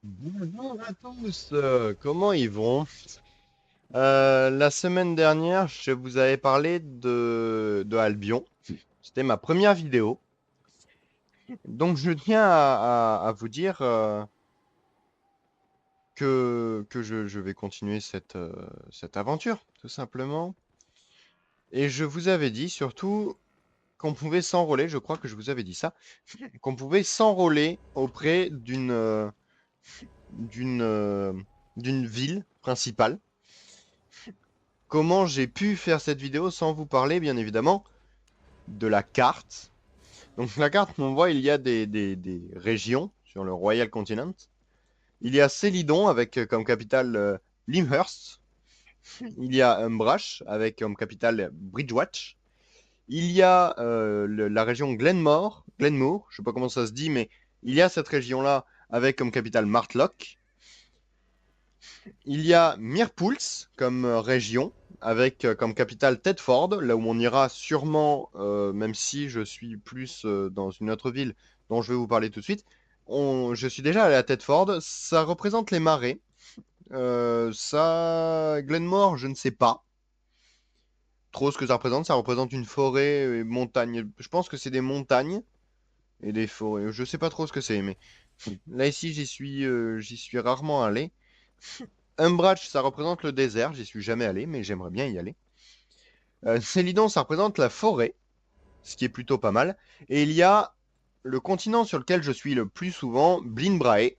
Bonjour à tous, comment ils vont? La semaine dernière, je vous avais parlé de Albion. C'était ma première vidéo. Donc je tiens à vous dire que je vais continuer cette aventure, tout simplement. Et je vous avais dit surtout qu'on pouvait s'enrôler, je crois que je vous avais dit ça, qu'on pouvait s'enrôler auprès d'une, euh, d'une ville principale. Comment j'ai pu faire cette vidéo sans vous parler, bien évidemment, de la carte. Donc la carte m'envoie, il y a des régions sur le Royal Continent. Il y a Célidon avec comme capitale Lyndhurst. Il y a Umbrash avec comme capitale Bridgewatch. Il y a la région Glenmore, je ne sais pas comment ça se dit, mais il y a cette région-là avec comme capitale Martlock. Il y a Mirpools comme région, avec comme capitale Tedford, là où on ira sûrement, même si je suis plus dans une autre ville dont je vais vous parler tout de suite. Je suis déjà allé à Tedford, ça représente les marais. Glenmore, je ne sais pas trop ce que ça représente une forêt et montagne. Je pense que c'est des montagnes et des forêts. Je sais pas trop ce que c'est, mais là ici j'y suis rarement allé. Umbrage, ça représente le désert. J'y suis jamais allé, mais j'aimerais bien y aller. Célidon, ça représente la forêt, ce qui est plutôt pas mal. Et il y a le continent sur lequel je suis le plus souvent, Blinbrae,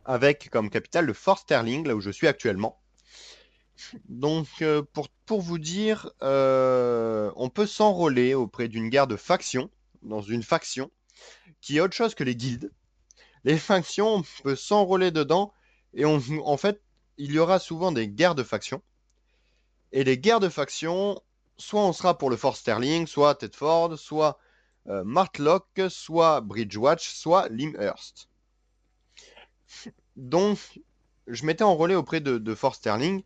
avec comme capitale le Fort Sterling, là où je suis actuellement. Donc, pour vous dire, on peut s'enrôler auprès d'une guerre de faction, dans une faction, qui est autre chose que les guildes. Les factions, on peut s'enrôler dedans, et en fait, il y aura souvent des guerres de factions. Et les guerres de factions, soit on sera pour le Fort Sterling, soit Tedford, soit Martlock, soit Bridgewatch, soit Lyndhurst. Donc, je m'étais enrôlé auprès de Fort Sterling,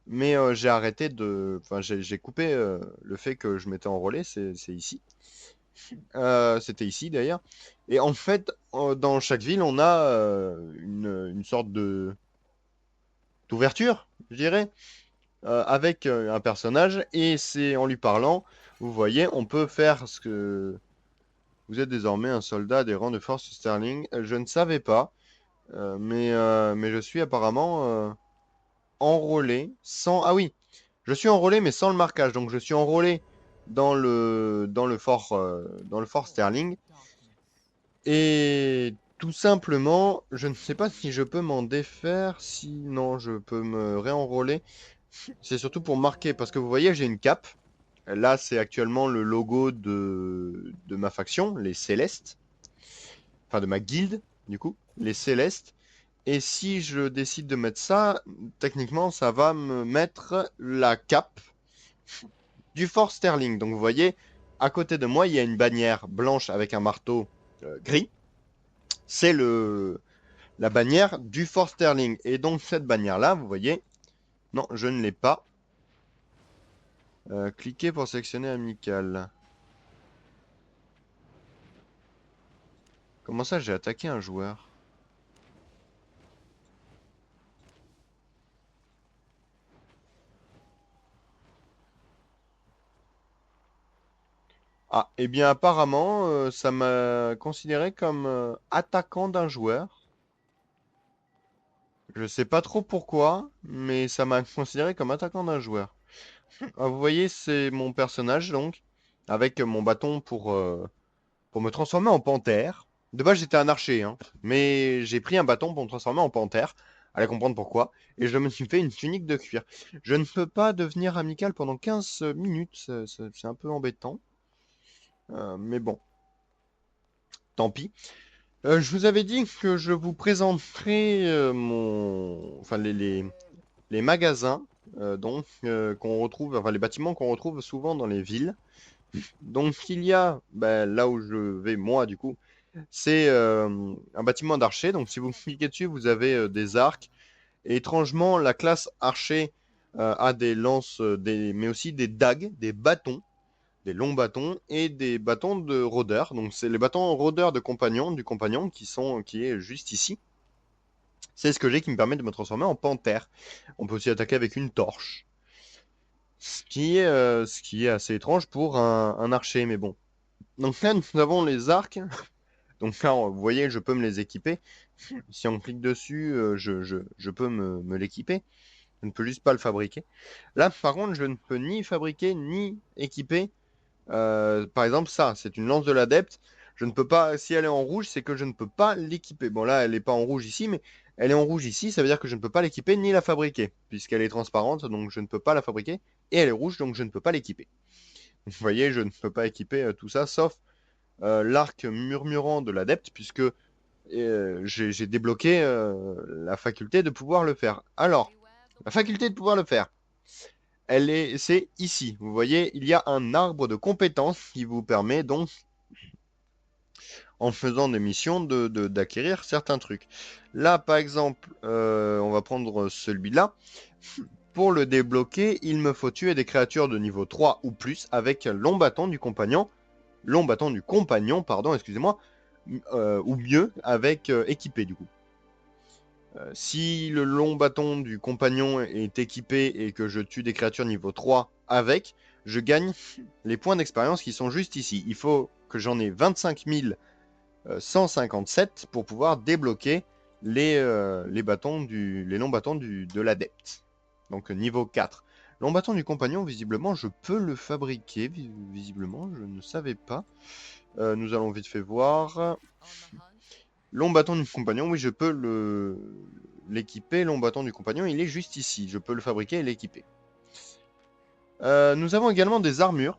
mais j'ai arrêté de. Enfin, j'ai coupé le fait que je m'étais enrôlé, c'est ici. C'était ici d'ailleurs. Et en fait, dans chaque ville, on a une sorte de d'ouverture, je dirais, avec un personnage, et c'est en lui parlant, vous voyez, on peut faire ce que vous êtes désormais un soldat des rangs de force Sterling. Je ne savais pas, mais je suis apparemment enrôlé sans. Ah oui, je suis enrôlé mais sans le marquage. Donc je suis enrôlé dans le fort Sterling. Et tout simplement, je ne sais pas si je peux m'en défaire. Sinon, je peux me réenrôler. C'est surtout pour marquer, parce que vous voyez, j'ai une cape. Là, c'est actuellement le logo de ma faction, les Célestes. Enfin, de ma guilde, du coup, les Célestes. Et si je décide de mettre ça, techniquement, ça va me mettre la cape du Fort Sterling. Donc, vous voyez, à côté de moi, il y a une bannière blanche avec un marteau gris. C'est la bannière du Fort Sterling. Et donc, cette bannière-là, vous voyez, non, je ne l'ai pas. Cliquez pour sélectionner amical. Comment ça, j'ai attaqué un joueur? Ah, eh bien, apparemment, ça m'a considéré comme attaquant d'un joueur. Je sais pas trop pourquoi, mais ça m'a considéré comme attaquant d'un joueur. Ah, vous voyez, c'est mon personnage, donc, avec mon bâton pour me transformer en panthère. De base, j'étais un archer, hein, mais j'ai pris un bâton pour me transformer en panthère. Allez comprendre pourquoi. Et je me suis fait une tunique de cuir. Je ne peux pas devenir amical pendant 15 minutes. C'est un peu embêtant. Mais bon, tant pis. Je vous avais dit que je vous présenterai enfin, les magasins qu'on retrouve, enfin les bâtiments qu'on retrouve souvent dans les villes. Donc il y a, ben, là où je vais moi du coup, c'est un bâtiment d'archer. Donc si vous cliquez dessus, vous avez des arcs. Et étrangement, la classe archer a des lances, mais aussi des dagues, des bâtons, des longs bâtons et des bâtons de rôdeur. Donc c'est les bâtons rôdeurs de compagnon, du compagnon qui est juste ici. C'est ce que j'ai qui me permet de me transformer en panthère. On peut aussi attaquer avec une torche. Ce qui est assez étrange pour un archer, mais bon. Donc là, nous avons les arcs. Donc là, vous voyez, je peux me les équiper. Si on clique dessus, je peux me l'équiper. Je ne peux juste pas le fabriquer. Là, par contre, je ne peux ni fabriquer ni équiper. Par exemple, ça, c'est une lance de l'adepte. Je ne peux pas, si elle est en rouge, c'est que je ne peux pas l'équiper. Bon, là, elle n'est pas en rouge ici, mais elle est en rouge ici. Ça veut dire que je ne peux pas l'équiper ni la fabriquer, puisqu'elle est transparente, donc je ne peux pas la fabriquer. Et elle est rouge, donc je ne peux pas l'équiper. Vous voyez, je ne peux pas équiper tout ça, sauf l'arc murmurant de l'adepte, puisque j'ai débloqué la faculté de pouvoir le faire. Alors, la faculté de pouvoir le faire, c'est ici. Vous voyez, il y a un arbre de compétences qui vous permet donc, en faisant des missions, d'acquérir certains trucs. Là, par exemple, on va prendre celui-là. Pour le débloquer, il me faut tuer des créatures de niveau 3 ou plus avec long bâton du compagnon. Long bâton du compagnon, pardon, excusez-moi. Ou mieux, avec équipé du coup. Si le long bâton du compagnon est équipé et que je tue des créatures niveau 3 avec, je gagne les points d'expérience qui sont juste ici. Il faut que j'en ai 25 157 pour pouvoir débloquer les longs bâtons de l'adepte. Donc niveau 4. Long bâton du compagnon, visiblement, je peux le fabriquer. Visiblement, je ne savais pas. Nous allons vite fait voir. Long bâton du compagnon, oui, je peux l'équiper. Long bâton du compagnon, il est juste ici. Je peux le fabriquer et l'équiper. Nous avons également des armures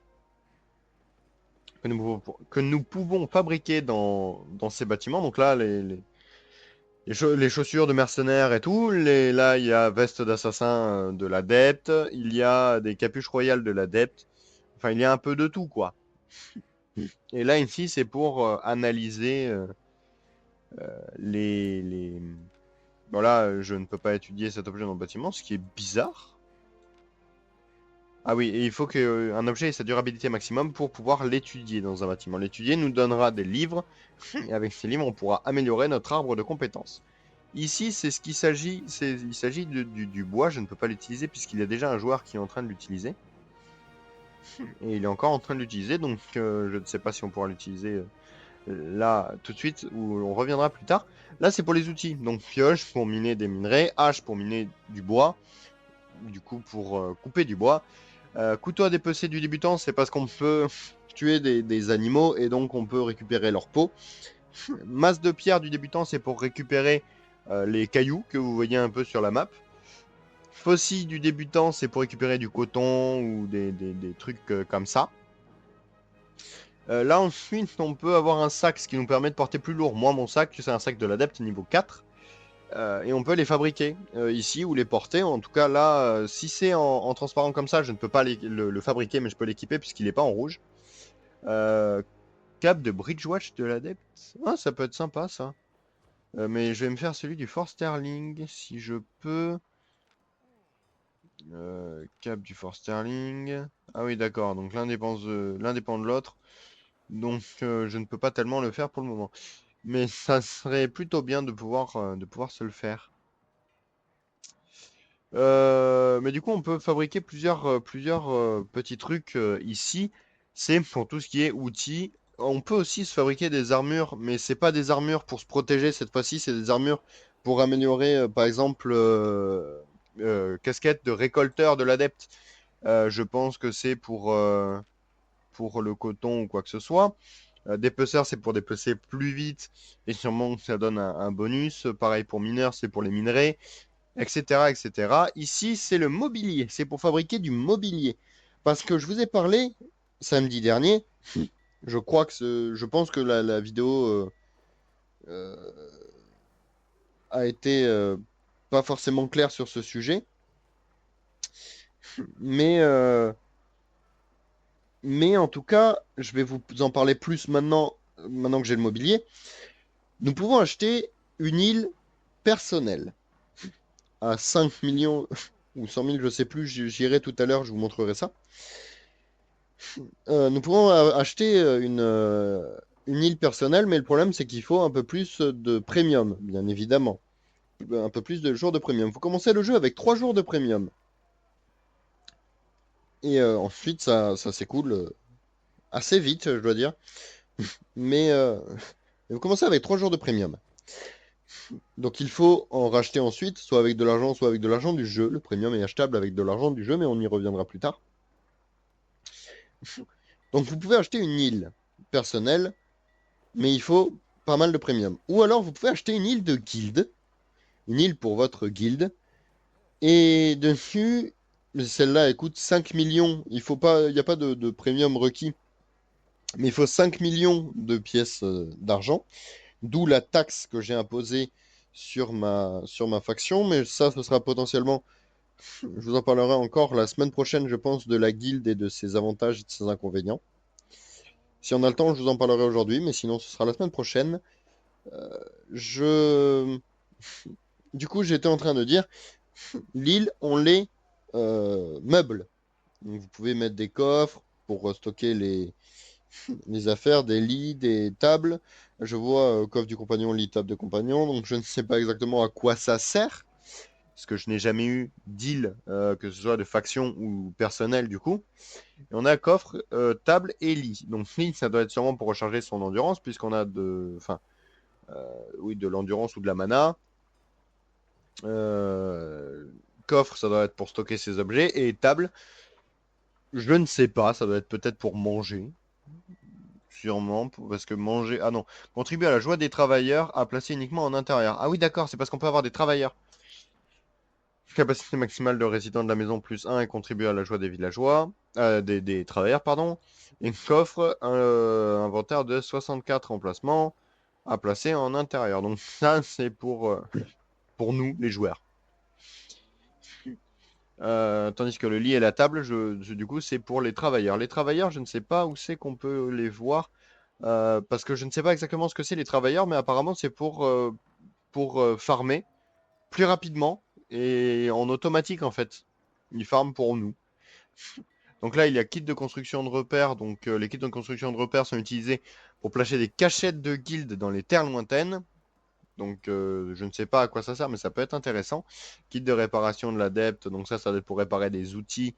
que nous pouvons fabriquer dans ces bâtiments. Donc là, les chaussures de mercenaires et tout. Là, il y a veste d'assassin de l'adepte. Il y a des capuches royales de l'adepte. Enfin, il y a un peu de tout, quoi. Et là, ici, c'est pour analyser les... Voilà, je ne peux pas étudier cet objet dans le bâtiment, ce qui est bizarre. Ah oui, et il faut qu'un objet ait sa durabilité maximum pour pouvoir l'étudier dans un bâtiment. L'étudier nous donnera des livres, et avec ces livres, on pourra améliorer notre arbre de compétences. Ici, c'est ce qu'il s'agit, il s'agit du bois, je ne peux pas l'utiliser puisqu'il y a déjà un joueur qui est en train de l'utiliser. Et il est encore en train de l'utiliser, donc je ne sais pas si on pourra l'utiliser là tout de suite ou on reviendra plus tard. Là, c'est pour les outils, donc pioche pour miner des minerais, hache pour miner du bois, du coup pour couper du bois. Couteau à dépecer du débutant, c'est parce qu'on peut tuer des animaux et donc on peut récupérer leur peau. Masse de pierre du débutant, c'est pour récupérer les cailloux que vous voyez un peu sur la map. Faucille du débutant, c'est pour récupérer du coton ou des trucs comme ça. Là ensuite, on peut avoir un sac, ce qui nous permet de porter plus lourd. Moi, mon sac, c'est un sac de l'adepte niveau 4. Et on peut les fabriquer ici ou les porter. En tout cas, là, si c'est en transparent comme ça, je ne peux pas le fabriquer, mais je peux l'équiper puisqu'il n'est pas en rouge. Cap de Bridgewatch de l'adepte. Ah, ça peut être sympa, ça. Mais je vais me faire celui du Fort Sterling, si je peux. Cap du Fort Sterling. Ah oui, d'accord. Donc l'un dépend de l'autre. Donc je ne peux pas tellement le faire pour le moment. Mais ça serait plutôt bien de pouvoir se le faire. Mais du coup, on peut fabriquer plusieurs petits trucs ici. C'est pour tout ce qui est outils. On peut aussi se fabriquer des armures, mais c'est pas des armures pour se protéger cette fois-ci, c'est des armures pour améliorer, par exemple, casquette de récolteur de l'adepte. Je pense que c'est pour le coton ou quoi que ce soit. Dépeceur, c'est pour dépecer plus vite et sûrement que ça donne un bonus. Pareil pour mineur, c'est pour les minerais, etc., etc. Ici, c'est le mobilier. C'est pour fabriquer du mobilier. Parce que je vous ai parlé samedi dernier. Je pense que la vidéo euh, a été pas forcément claire sur ce sujet. Mais, euh, mais en tout cas, je vais vous en parler plus maintenant que j'ai le mobilier. Nous pouvons acheter une île personnelle à 5 millions ou 100 000, je sais plus, j'irai tout à l'heure, je vous montrerai ça. Nous pouvons acheter une île personnelle, mais le problème c'est qu'il faut un peu plus de premium, bien évidemment. un peu plus de jours de premium. Vous commencez le jeu avec 3 jours de premium. Et ensuite, ça s'écoule assez vite, je dois dire. Mais vous commencez avec 3 jours de premium. Donc il faut en racheter ensuite, soit avec de l'argent, soit avec de l'argent du jeu. Le premium est achetable avec de l'argent du jeu, mais on y reviendra plus tard. Donc vous pouvez acheter une île personnelle, mais il faut pas mal de premium. Ou alors vous pouvez acheter une île de guilde, une île pour votre guilde, et dessus, celle-là elle coûte 5 millions. Il n'y a pas de premium requis, mais il faut 5 millions de pièces d'argent, d'où la taxe que j'ai imposée sur ma faction, mais ça, ce sera potentiellement, je vous en parlerai encore la semaine prochaine, je pense, de la guilde et de ses avantages et de ses inconvénients. Si on a le temps, je vous en parlerai aujourd'hui, mais sinon, ce sera la semaine prochaine. Je... Du coup, j'étais en train de dire, l'île, on les meuble. Donc, vous pouvez mettre des coffres pour stocker les affaires, des lits, des tables. Je vois coffre du compagnon, lit, table de compagnon. Donc, je ne sais pas exactement à quoi ça sert. Parce que je n'ai jamais eu d'île, que ce soit de faction ou personnel, du coup. Et on a coffre, table et lit. Donc, lit, ça doit être sûrement pour recharger son endurance, puisqu'on a enfin, oui, de l'endurance ou de la mana. Euh, Coffre, ça doit être pour stocker ses objets. Et table, je ne sais pas, ça doit être peut-être pour manger. Sûrement, parce que manger. Ah non, contribuer à la joie des travailleurs à placer uniquement en intérieur. Ah oui, d'accord, c'est parce qu'on peut avoir des travailleurs. Capacité maximale de résidents de la maison plus 1 et contribuer à la joie des villageois. Des travailleurs, pardon. Et coffre un inventaire de 64 emplacements à placer en intérieur. Donc ça, c'est pour nous, les joueurs. Tandis que le lit et la table, du coup, c'est pour les travailleurs. Les travailleurs, je ne sais pas où c'est qu'on peut les voir. Parce que je ne sais pas exactement ce que c'est les travailleurs, mais apparemment c'est pour farmer plus rapidement et en automatique en fait. Ils farment pour nous. Donc là, il y a kit de construction de repères. Donc les kits de construction de repères sont utilisés pour placer des cachettes de guildes dans les terres lointaines. Donc je ne sais pas à quoi ça sert, mais ça peut être intéressant. Kit de réparation de l'adepte. Donc ça doit être pour réparer des outils.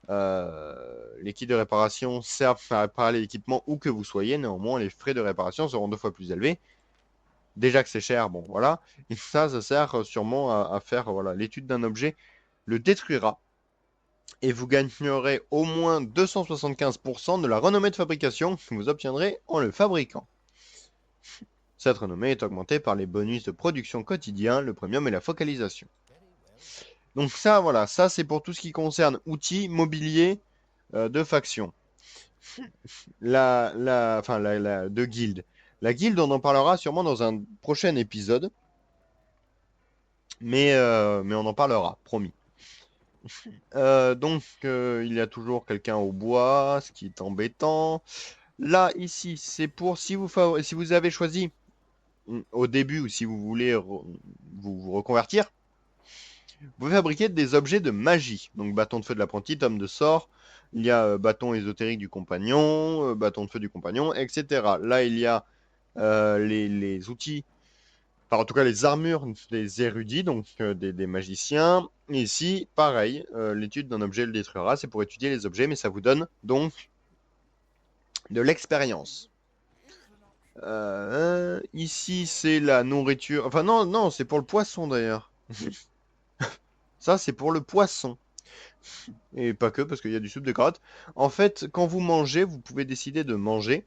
Les kits de réparation servent à réparer l'équipement où que vous soyez. Néanmoins, les frais de réparation seront 2 fois plus élevés. Déjà que c'est cher, bon, voilà. Et ça sert sûrement à faire voilà, l'étude d'un objet, le détruira, et vous gagnerez au moins 275% de la renommée de fabrication que vous obtiendrez en le fabriquant. Cette renommée est augmentée par les bonus de production quotidien, le premium et la focalisation. Donc ça, voilà, ça c'est pour tout ce qui concerne outils, mobilier de faction. De guilde. La guilde, on en parlera sûrement dans un prochain épisode, mais on en parlera, promis. Il y a toujours quelqu'un au bois, ce qui est embêtant. Là, ici, c'est pour si vous avez choisi au début ou si vous voulez vous reconvertir, vous pouvez fabriquer des objets de magie. Donc, bâton de feu de l'apprenti, tome de sort. Il y a bâton ésotérique du compagnon, bâton de feu du compagnon, etc. Là, il y a les outils, enfin, en tout cas, les armures des érudits, donc des magiciens. Et ici, pareil, l'étude d'un objet le détruira, c'est pour étudier les objets, mais ça vous donne donc de l'expérience. Ici, c'est la nourriture. Enfin, non, non, c'est pour le poisson d'ailleurs. Ça, c'est pour le poisson. Et pas que, parce qu'il y a du soupe de carottes. En fait, quand vous mangez, vous pouvez décider de manger.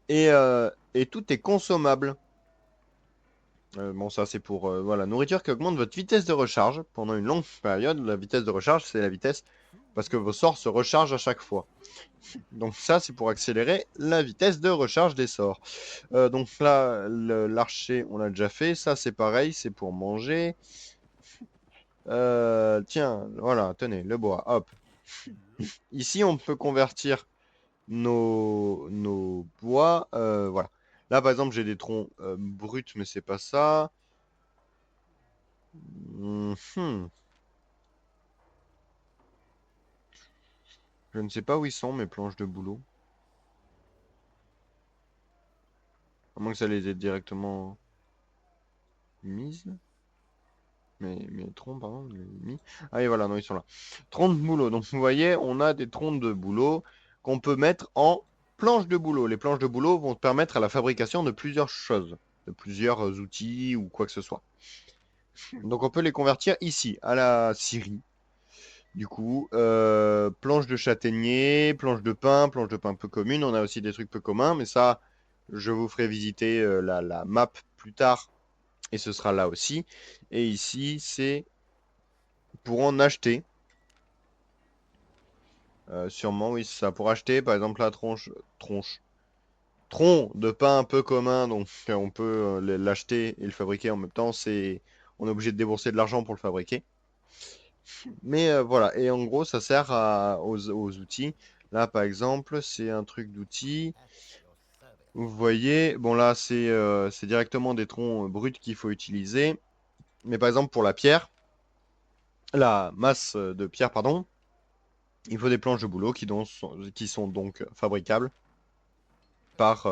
Et tout est consommable. Bon, ça, c'est pour voilà, nourriture qui augmente votre vitesse de recharge pendant une longue période. La vitesse de recharge, c'est la vitesse parce que vos sorts se rechargent à chaque fois. Donc ça, c'est pour accélérer la vitesse de recharge des sorts. Donc là, l'archer, on l'a déjà fait. Ça, c'est pareil, c'est pour manger. Tiens, voilà, tenez, le bois, hop. Ici, on peut convertir nos bois. Voilà. Là, par exemple, j'ai des troncs bruts, mais c'est pas ça. Mhm. Je ne sais pas où ils sont, mes planches de boulot. À moins que ça les aide directement. mise. Mes troncs, pardon, mis. Ah et voilà, non, ils sont là. Troncs de boulot. Donc vous voyez, on a des troncs de boulot qu'on peut mettre en planches de boulot. Les planches de boulot vont permettre à la fabrication de plusieurs choses, de plusieurs outils ou quoi que ce soit. Donc on peut les convertir ici, à la scierie. Du coup, planche de châtaignier, planche de pin peu commune. On a aussi des trucs peu communs, mais ça, je vous ferai visiter la map plus tard. Et ce sera là aussi. Et ici, c'est pour en acheter. Sûrement, oui, c'est ça. Pour acheter, par exemple, la tronc de pain peu commun, donc on peut l'acheter et le fabriquer en même temps. On est obligé de débourser de l'argent pour le fabriquer. Mais voilà, et en gros, ça sert aux outils. Là, par exemple, c'est un truc d'outil. Vous voyez, bon là, c'est directement des troncs bruts qu'il faut utiliser. Mais par exemple, pour la masse de pierre, pardon, il faut des planches de boulot qui sont donc fabricables par,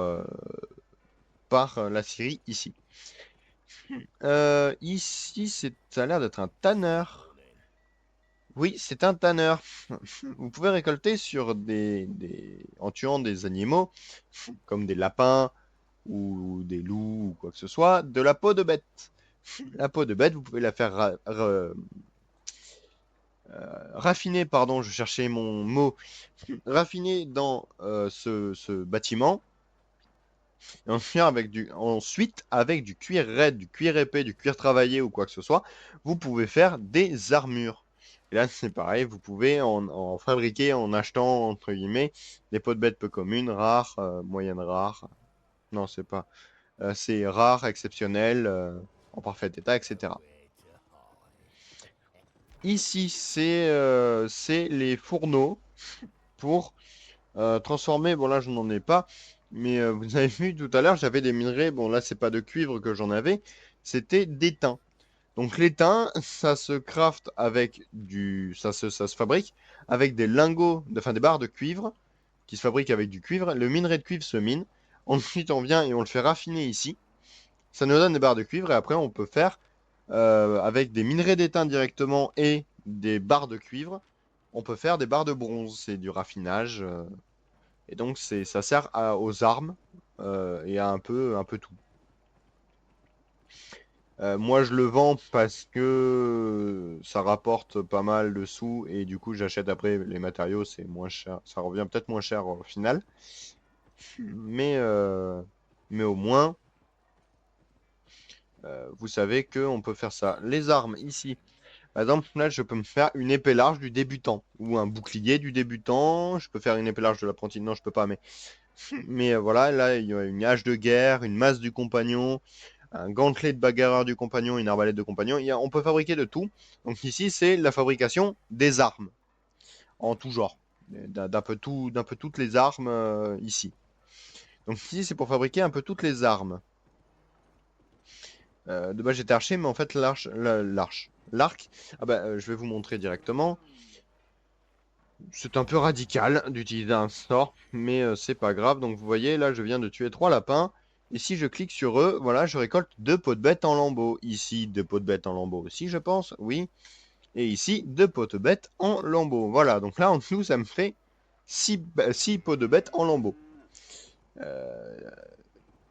par la scierie ici. Ici, ça a l'air d'être un tanneur. Oui, c'est un tanneur. Vous pouvez récolter sur en tuant des animaux, comme des lapins ou des loups ou quoi que ce soit, de la peau de bête. La peau de bête, vous pouvez la faire raffiner, pardon, je cherchais mon mot, raffiner dans ce bâtiment. Et ensuite, avec du cuir raide, du cuir épais, du cuir travaillé ou quoi que ce soit, vous pouvez faire des armures. Et là, c'est pareil, vous pouvez en fabriquer en achetant, entre guillemets, des peaux de bêtes peu communes, rares, moyennes rares. Non, c'est pas. C'est rare, exceptionnel, en parfait état, etc. Ici, c'est les fourneaux pour transformer. Bon, là, je n'en ai pas. Mais vous avez vu tout à l'heure, j'avais des minerais. Bon, là, c'est pas de cuivre que j'en avais. C'était d'étain. Donc, l'étain, ça se craft avec ça se fabrique avec des lingots, enfin des barres de cuivre qui se fabriquent avec du cuivre. Le minerai de cuivre se mine. Ensuite, on vient et on le fait raffiner ici. Ça nous donne des barres de cuivre et après, on peut faire avec des minerais d'étain directement et des barres de cuivre. On peut faire des barres de bronze. C'est du raffinage. Et donc, ça sert aux armes et à un peu tout. Moi, je le vends parce que ça rapporte pas mal de sous et du coup, j'achète après les matériaux, c'est moins cher. Ça revient peut-être moins cher au final. Mais, euh, mais au moins, vous savez qu'on peut faire ça. Les armes ici. Par exemple, là, je peux me faire une épée large du débutant ou un bouclier du débutant. Je peux faire une épée large de l'apprenti. Non, je peux pas, mais voilà, là, il y a une hache de guerre, une masse du compagnon, un gantelet de bagarreur du compagnon, une arbalète de compagnon. On peut fabriquer de tout. Donc ici, c'est la fabrication des armes, en tout genre. D'un peu toutes les armes ici. Donc ici, c'est pour fabriquer un peu toutes les armes. De base, j'étais archer, mais en fait, l'arc, ah bah, je vais vous montrer directement. C'est un peu radical d'utiliser un sort, mais c'est pas grave. Donc vous voyez, là, je viens de tuer 3 lapins. Et si je clique sur eux, voilà, je récolte 2 peaux de bête en lambeaux. Ici, 2 peaux de bête en lambeaux aussi, je pense, oui. Et ici, 2 peaux de bête en lambeaux. Voilà, donc là, en dessous, ça me fait 6 peaux de bête en lambeaux. Euh,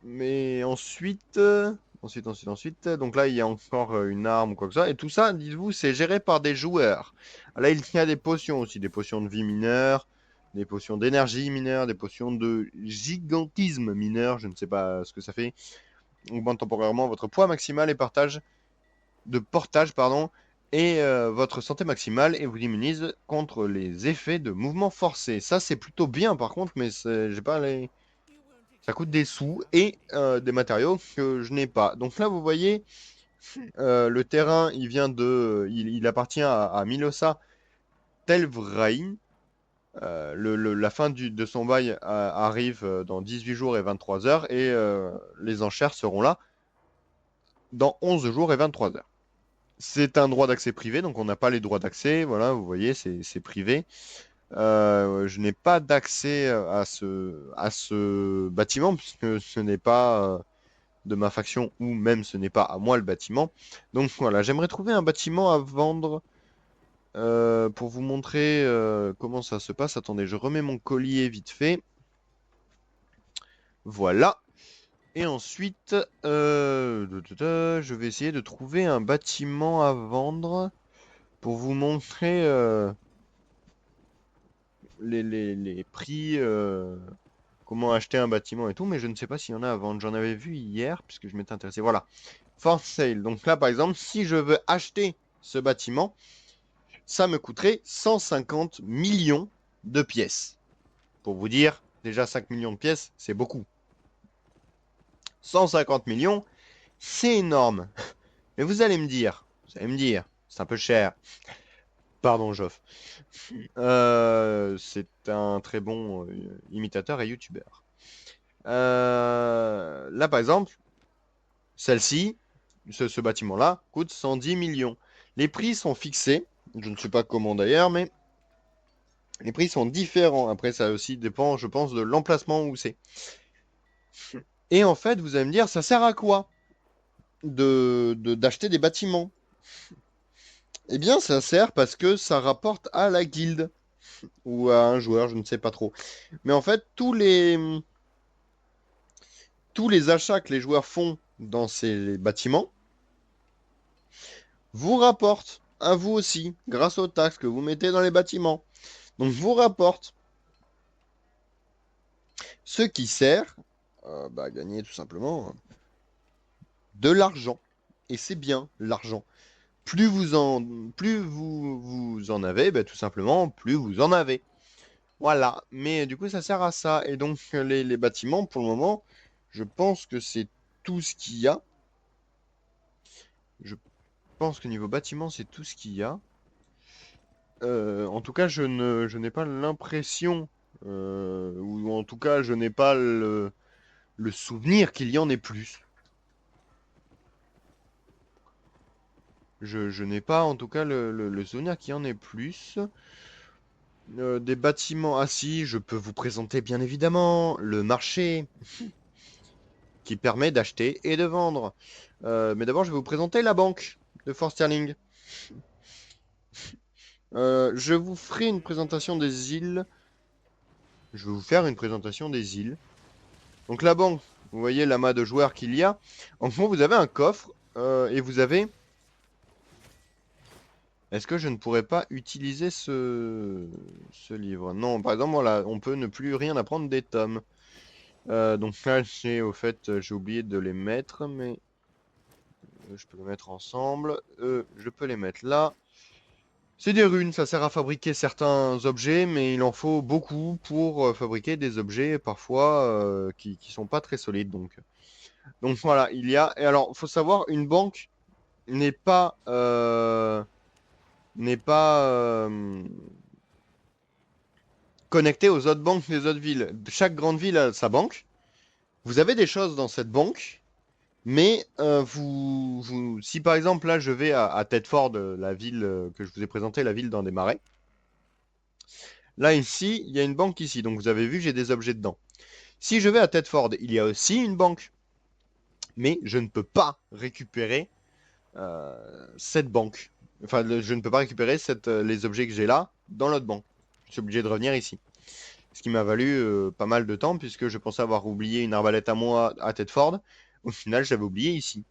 mais ensuite, donc là, il y a encore une arme ou quoi que ce soit. Et tout ça, dites-vous, c'est géré par des joueurs. Là, il y a des potions aussi, des potions de vie mineure, des potions d'énergie mineure, des potions de gigantisme mineur, je ne sais pas ce que ça fait. Augmente temporairement votre poids maximal et portage, pardon, et votre santé maximale et vous immunise contre les effets de mouvement forcé. Ça, c'est plutôt bien par contre, mais j'ai pas les. Ça coûte des sous et des matériaux que je n'ai pas. Donc là, vous voyez, le terrain, il appartient à Milosa Telvrain. La fin de son bail arrive dans 18 jours et 23 heures et les enchères seront là dans 11 jours et 23 heures. C'est un droit d'accès privé, donc on n'a pas les droits d'accès. Voilà, vous voyez, c'est privé. Je n'ai pas d'accès à ce bâtiment puisque ce n'est pas de ma faction, ou même ce n'est pas à moi le bâtiment. Donc voilà, j'aimerais trouver un bâtiment à vendre pour vous montrer comment ça se passe. Attendez, je remets mon collier vite fait. Voilà. Et ensuite, je vais essayer de trouver un bâtiment à vendre pour vous montrer les prix, comment acheter un bâtiment et tout, mais je ne sais pas s'il y en a à vendre. J'en avais vu hier puisque je m'étais intéressé. Voilà. For sale. Donc là, par exemple, si je veux acheter ce bâtiment, ça me coûterait 150 millions de pièces. Pour vous dire, déjà 5 millions de pièces, c'est beaucoup. 150 millions, c'est énorme. Mais vous allez me dire, c'est un peu cher. Pardon, Joff. C'est un très bon imitateur et youtubeur. Là, par exemple, celle-ci, ce bâtiment-là, coûte 110 millions. Les prix sont fixés. Je ne sais pas comment d'ailleurs, mais les prix sont différents. Après, ça aussi dépend, je pense, de l'emplacement où c'est. Et en fait, vous allez me dire, ça sert à quoi d'acheter des bâtiments? Eh bien, ça sert parce que ça rapporte à la guilde ou à un joueur, je ne sais pas trop. Mais en fait, tous les achats que les joueurs font dans ces bâtiments vous rapportent à vous aussi, grâce aux taxes que vous mettez dans les bâtiments. Donc, vous rapporte ce qui sert à gagner tout simplement de l'argent. Et c'est bien l'argent. Plus vous en avez, tout simplement, plus vous en avez. Voilà, mais du coup, ça sert à ça. Et donc, les bâtiments, pour le moment, je pense que c'est tout ce qu'il y a. Je pense que niveau bâtiment, c'est tout ce qu'il y a. En tout cas, je n'ai pas l'impression, ou en tout cas, je n'ai pas le souvenir qu'il y en ait plus. Je n'ai pas, en tout cas, le souvenir qu'il y en ait plus. Des bâtiments assis, je peux vous présenter bien évidemment le marché qui permet d'acheter et de vendre. Mais d'abord, je vais vous présenter la banque de Fort Sterling. Je vous ferai une présentation des îles. Je vais vous faire une présentation des îles. Donc la banque, vous voyez l'amas de joueurs qu'il y a. En gros, vous avez un coffre et vous avez... Est-ce que je ne pourrais pas utiliser ce livre? Non, par exemple, voilà, on peut ne plus rien apprendre des tomes. Donc là, j'ai oublié de les mettre, mais je peux les mettre ensemble. Je peux les mettre là. C'est des runes, ça sert à fabriquer certains objets, mais il en faut beaucoup pour fabriquer des objets parfois qui sont pas très solides. Donc voilà, il y a. Et alors, faut savoir, une banque n'est pas n'est pas connectée aux autres banques des autres villes. Chaque grande ville a sa banque. Vous avez des choses dans cette banque, mais si par exemple là je vais à Tedford, la ville que je vous ai présentée, la ville dans des marais. Là ici, il y a une banque ici, donc vous avez vu, j'ai des objets dedans. Si je vais à Tedford, il y a aussi une banque, mais je ne peux pas récupérer cette banque. Enfin, je ne peux pas récupérer les objets que j'ai là dans l'autre banque. Je suis obligé de revenir ici. Ce qui m'a valu pas mal de temps, puisque je pensais avoir oublié une arbalète à moi à Tedford. Au final, j'avais oublié ici.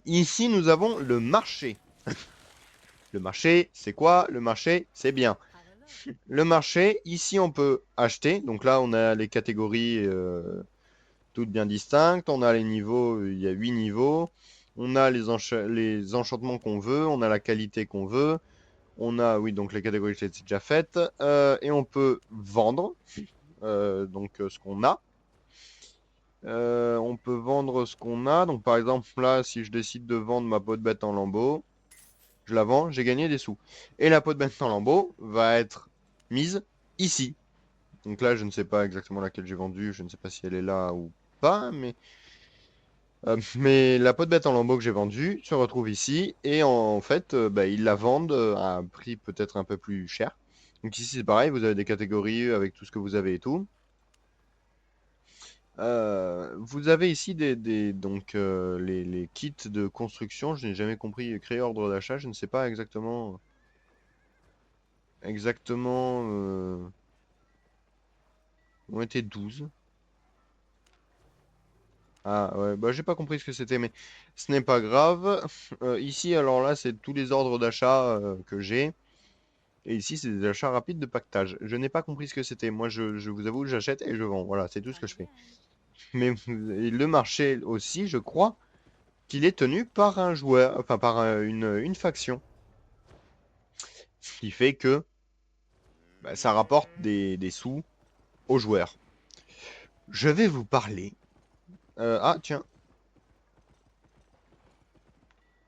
Ici, nous avons le marché. Le marché, c'est quoi? Le marché, c'est bien. Le marché, ici, on peut acheter. Donc là, on a les catégories toutes bien distinctes. On a les niveaux, il y a 8 niveaux. On a les enchantements qu'on veut. On a la qualité qu'on veut. On a, oui, donc les catégories, c'est déjà faites. Et on peut vendre ce qu'on a. On peut vendre ce qu'on a. Donc par exemple, là, si je décide de vendre ma peau de bête en lambeaux, je la vends, j'ai gagné des sous. Et la peau de bête en lambeaux va être mise ici. Donc là, je ne sais pas exactement laquelle j'ai vendue. Je ne sais pas si elle est là ou pas, mais la peau de bête en lambeaux que j'ai vendue se retrouve ici. Et en fait, ils la vendent à un prix peut-être un peu plus cher. Donc ici, c'est pareil, vous avez des catégories avec tout ce que vous avez et tout. Vous avez ici donc, les kits de construction. Je n'ai jamais compris. Créer ordre d'achat. Je ne sais pas exactement où étaient 12. Ah ouais, bah j'ai pas compris ce que c'était, mais ce n'est pas grave. Ici, alors là, c'est tous les ordres d'achat que j'ai. Et ici, c'est des achats rapides de pactage. Je n'ai pas compris ce que c'était. Moi, je vous avoue, j'achète et je vends. Voilà, c'est tout ce que je fais. Mais et le marché aussi, je crois qu'il est tenu par un joueur, enfin par une faction. Ce qui fait que bah, ça rapporte des sous aux joueurs. Je vais vous parler. Ah, tiens,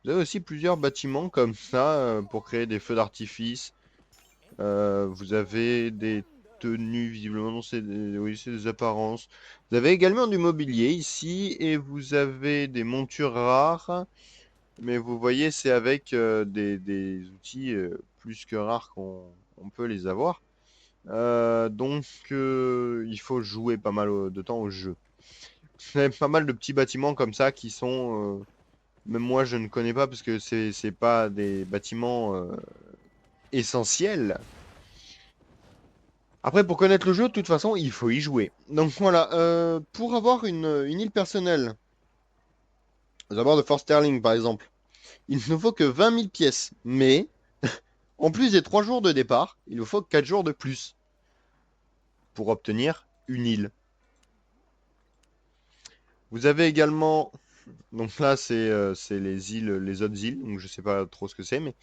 vous avez aussi plusieurs bâtiments comme ça pour créer des feux d'artifice. Vous avez des tenues, visiblement, non, oui, c'est des apparences. Vous avez également du mobilier ici et vous avez des montures rares. Mais vous voyez, c'est avec des outils plus que rares qu'on peut les avoir. Donc, il faut jouer pas mal de temps au jeu. Vous avez pas mal de petits bâtiments comme ça qui sont, même moi je ne connais pas parce que c'est pas des bâtiments essentiels. Après, pour connaître le jeu, de toute façon, il faut y jouer. Donc voilà, pour avoir une île personnelle, aux abords de Fort Sterling par exemple, il ne faut que 20 000 pièces. Mais, en plus des 3 jours de départ, il vous faut 4 jours de plus pour obtenir une île. Vous avez également, donc là c'est les îles, les autres îles, donc je sais pas trop ce que c'est, mais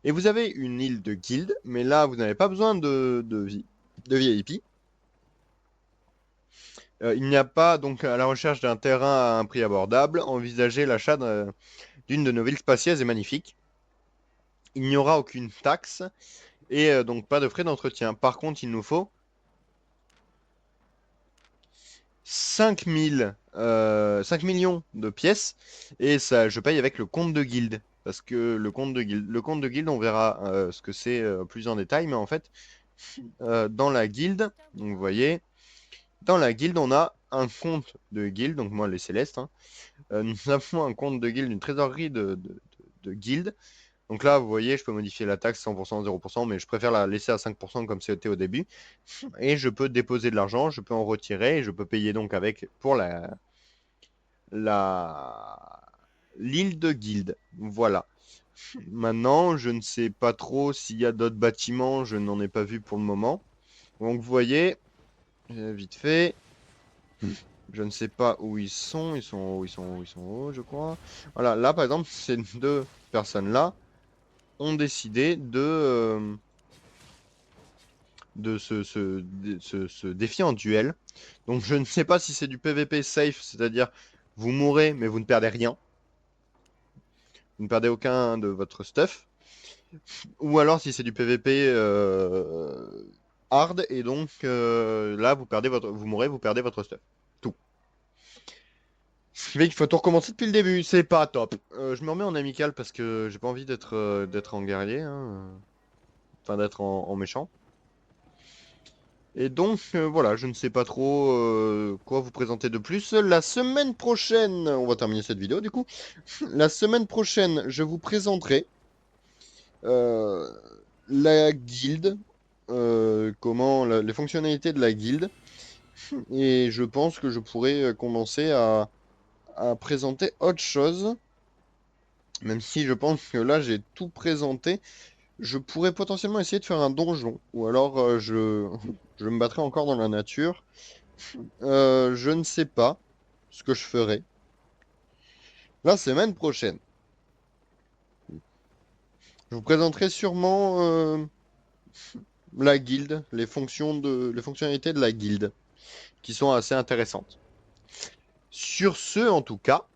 et vous avez une île de guilde, mais là vous n'avez pas besoin de VIP. Il n'y a pas donc à la recherche d'un terrain à un prix abordable, envisagez l'achat d'une de nos villes spatiales et magnifiques. Il n'y aura aucune taxe et donc pas de frais d'entretien. Par contre, il nous faut 5 millions de pièces et ça, je paye avec le compte de guilde. Parce que le compte de guilde, on verra ce que c'est plus en détail, mais en fait, dans la guilde, donc vous voyez, dans la guilde, on a un compte de guilde, donc moi les célestes, hein. Nous avons un compte de guilde, une trésorerie de guilde. Donc là, vous voyez, je peux modifier la taxe 100%, 0%, mais je préfère la laisser à 5% comme c'était au début. Et je peux déposer de l'argent, je peux en retirer, et je peux payer donc avec pour la l'île de guilde. Voilà. Maintenant, je ne sais pas trop s'il y a d'autres bâtiments, je n'en ai pas vu pour le moment. Donc vous voyez, vite fait, je ne sais pas où ils sont, ils sont où, ils sont où, ils sont où, je crois. Voilà, là par exemple, ces deux personnes-là ont décidé de se défier en duel. Donc je ne sais pas si c'est du PVP safe, c'est-à-dire vous mourrez mais vous ne perdez rien. Vous ne perdez aucun de votre stuff. Ou alors si c'est du PVP hard et donc là vous mourrez, vous perdez votre stuff. Tout. Ce qui fait qu'il faut tout recommencer depuis le début, c'est pas top. Je me remets en amical parce que j'ai pas envie d'être en guerrier, hein. Enfin d'être en méchant. Et donc, voilà, je ne sais pas trop quoi vous présenter de plus. La semaine prochaine, on va terminer cette vidéo du coup. La semaine prochaine, je vous présenterai euh, la guilde, les fonctionnalités de la guilde. Et je pense que je pourrais commencer à présenter autre chose. Même si je pense que là, j'ai tout présenté. Je pourrais potentiellement essayer de faire un donjon. Ou alors, je me battrai encore dans la nature. Je ne sais pas ce que je ferai la semaine prochaine. Je vous présenterai sûrement la guilde, les fonctionnalités de la guilde, qui sont assez intéressantes. Sur ce, en tout cas,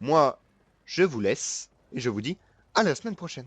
moi, je vous laisse et je vous dis à la semaine prochaine.